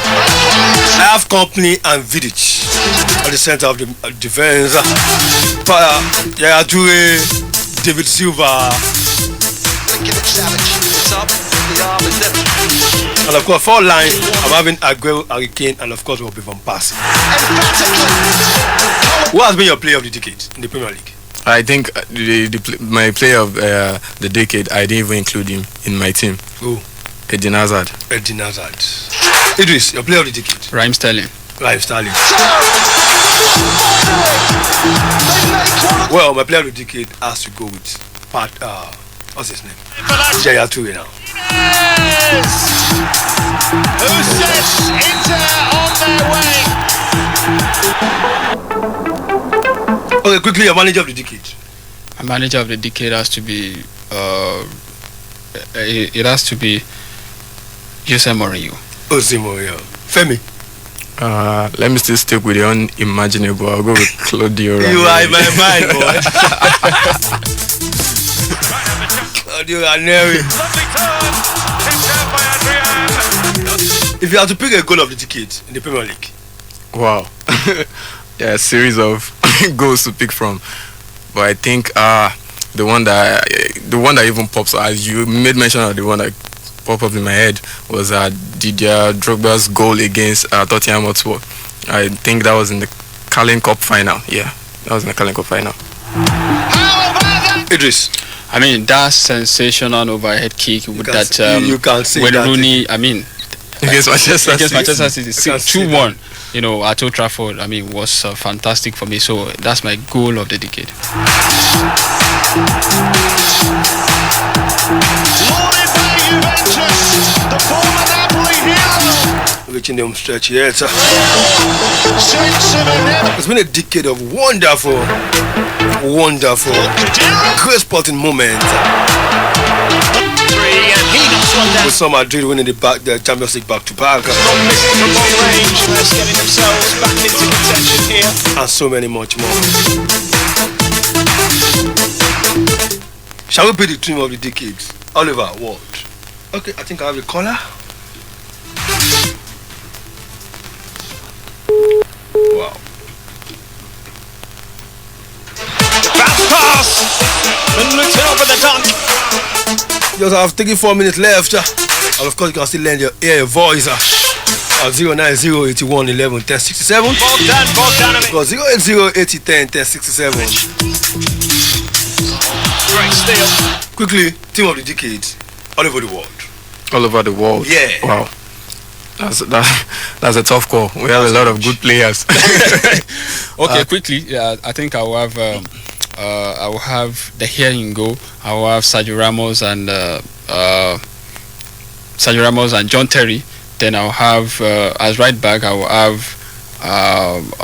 Speaker 1: I have Company and Vidic at the center of the defense. Yaya Toure, David Silva. And of course, 4 line, I'm having Aguero, Harry Kane, and of course, Robin van Persie. Who has been your player of the decade in the Premier League?
Speaker 2: I think my player of the decade, I didn't even include him in my team.
Speaker 1: Who?
Speaker 2: Eden Hazard.
Speaker 1: Idris, your player of the decade?
Speaker 3: Raheem Sterling.
Speaker 1: Well, my player of the decade has to go with what's his name? Yaya Toure now.
Speaker 5: Who sets Inter on their way?
Speaker 1: Okay, quickly, your manager of the decade.
Speaker 3: My manager of the decade has to be it has to be Jose Mourinho.
Speaker 1: Femi.
Speaker 2: Let me still stick with the unimaginable. I'll go with Claudio Ranieri.
Speaker 1: You are in my mind, boy. Claudio Ranieri. If you have to pick a goal of the decade in the Premier League.
Speaker 2: Wow. Yeah, a series of goals to pick from. But I think the one that even pops, as you made mention of, the one that popped up in my head was Didier Drogba's goal against Tottenham Hotspur. I think that was in the Carling Cup final. Yeah, that was in the Carling Cup final.
Speaker 1: Idris.
Speaker 3: I mean, that sensational overhead kick with that
Speaker 1: you can see
Speaker 3: when
Speaker 1: that
Speaker 3: Rooney, I mean,
Speaker 2: against Manchester
Speaker 3: City,
Speaker 1: can see
Speaker 3: 2-1, you know, at Old Trafford. I mean, was fantastic for me. So that's my goal of the decade.
Speaker 5: Lauded by Juventus, the former Napoli hero.
Speaker 1: Reaching the home stretch yet.
Speaker 5: Sense of inevitability.
Speaker 1: It's been a decade of wonderful, great sporting moments.
Speaker 5: And he knocks one down.
Speaker 1: With some Madrid winning the Champions League back-to-back.
Speaker 5: Not missing from long range. That's getting themselves back into contention here.
Speaker 1: And so many much more. Shall we be the team of the decade? Oliver, what? Okay, I think I have a caller. Wow.
Speaker 5: Bounce pass. And looks over the dunk.
Speaker 1: Just have 34 minutes left. And of course, you can still hear your voice at 09081111067.
Speaker 5: Bogdanovic.
Speaker 1: Because 08080101067.
Speaker 5: Great steal.
Speaker 1: Quickly, team of the decade all over the world.
Speaker 2: All over the world.
Speaker 1: Yeah.
Speaker 2: Wow. That's a tough call. We have a lot of good players.
Speaker 3: Okay, quickly, I think I will have the here in goal. I will have Sergio Ramos and John Terry. Then I'll have as right back I will have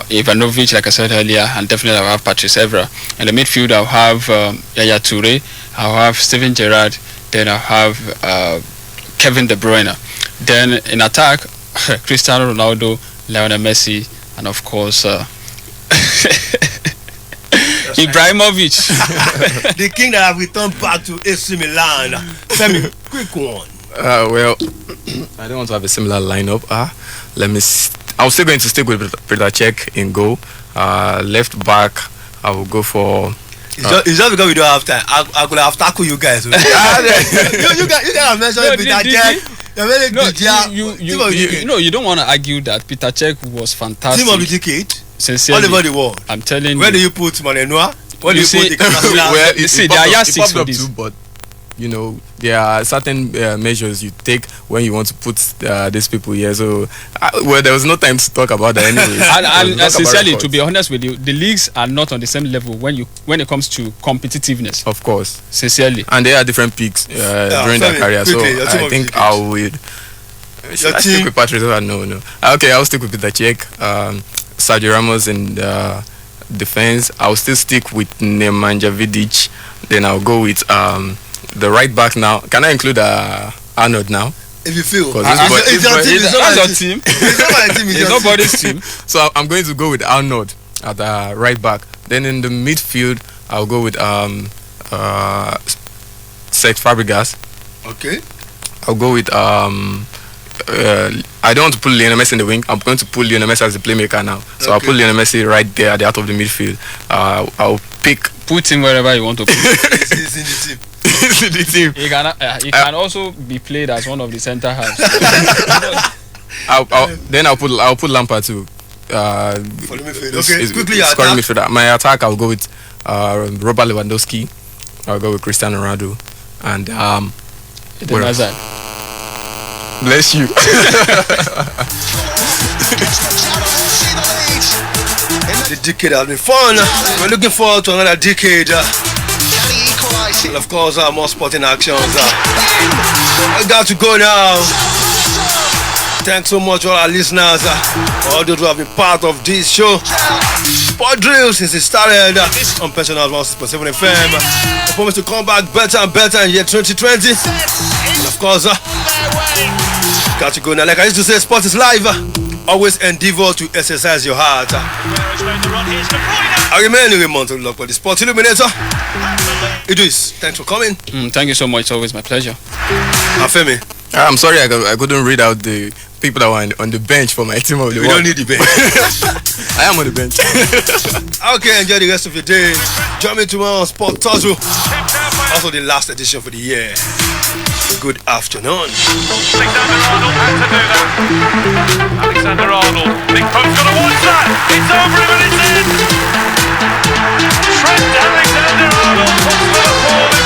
Speaker 3: Ivanovic, like I said earlier, and definitely I'll have Patrice Evra. In the midfield I'll have Yaya Toure. I'll have Steven Gerrard. Then I'll have Kevin De Bruyne. Then in attack, Cristiano Ronaldo, Lionel Messi, and of course Ibrahimovic.
Speaker 1: The king that have returned back to AC Milan. Femi, quick one.
Speaker 2: Well, I don't want to have a similar lineup. I'm still going to stick with Petr Cech in goal. Left back, I will go for.
Speaker 1: It's just because we don't have time. I could have tackled you guys. you guys have mentioned Petr Cech.
Speaker 3: You don't want to argue that Petr Cech was fantastic.
Speaker 1: Team of the decade.
Speaker 3: Sincerely,
Speaker 1: All over the world.
Speaker 3: I'm telling
Speaker 1: Where
Speaker 3: you.
Speaker 1: do you put Manenoa? Where do you put the
Speaker 2: Well,
Speaker 3: You see, there are yardsticks for
Speaker 2: up
Speaker 3: this.
Speaker 2: too, but you know there are certain measures you take when you want to put these people here. So, well, there was no time to talk about that anyway.
Speaker 3: and sincerely, to be honest with you, the leagues are not on the same level when it comes to competitiveness.
Speaker 2: Of course,
Speaker 3: Sincerely,
Speaker 2: and there are different peaks during their career.
Speaker 1: Quickly,
Speaker 2: So I think I would. Should I stick with Patrice? No. Okay, I'll stick with Petr Cech. Sergio Ramos in defense. I'll still stick with Nemanja Vidic. Then I'll go with the right back now. Can I include Arnold now?
Speaker 1: If you feel.
Speaker 3: it's your team. It's nobody's team.
Speaker 2: So I'm going to go with Arnold at right back. Then in the midfield, I'll go with Cesc Fabregas.
Speaker 1: Okay.
Speaker 2: I'll go with I don't want to put Lionel Messi in the wing. I'm going to put Lionel Messi as the playmaker now. So I'll put Lionel Messi right there at the out of the midfield. I'll put
Speaker 3: him wherever you want to put.
Speaker 1: He's in the team.
Speaker 2: He's in the team.
Speaker 3: He can also be played as one of the centre halves.
Speaker 2: I'll put Lampard too.
Speaker 1: For the midfield. Okay, quickly
Speaker 2: scoring midfielder. My attack, I'll go with Robert Lewandowski. I'll go with Cristiano Ronaldo and bless you.
Speaker 1: The decade has been fun. We're looking forward to another decade. And of course, more sporting actions. I got to go now. Thanks so much, all our listeners, all those who have been part of this show. Sport drill since it started on Pensioners 106.7 FM. I promise to come back better and better in year 2020. And of course, got to go now. Like I used to say, sport is live. Always endeavor to exercise your heart. I remain Raymond to look for the Sport Illuminator. Idris, thanks for coming.
Speaker 3: Thank you so much. It's always my pleasure.
Speaker 1: Femi.
Speaker 2: I'm sorry I couldn't read out the people that were on the bench for my team of the
Speaker 1: We don't need the bench.
Speaker 2: I am on the bench.
Speaker 1: Okay, enjoy the rest of your day. Join me tomorrow on Sport Total. Also the last edition for the year. Good afternoon.
Speaker 5: Alexander-Arnold. Big post, gotta watch that. It's over him and it's in. Trent Alexander-Arnold puts Liverpool in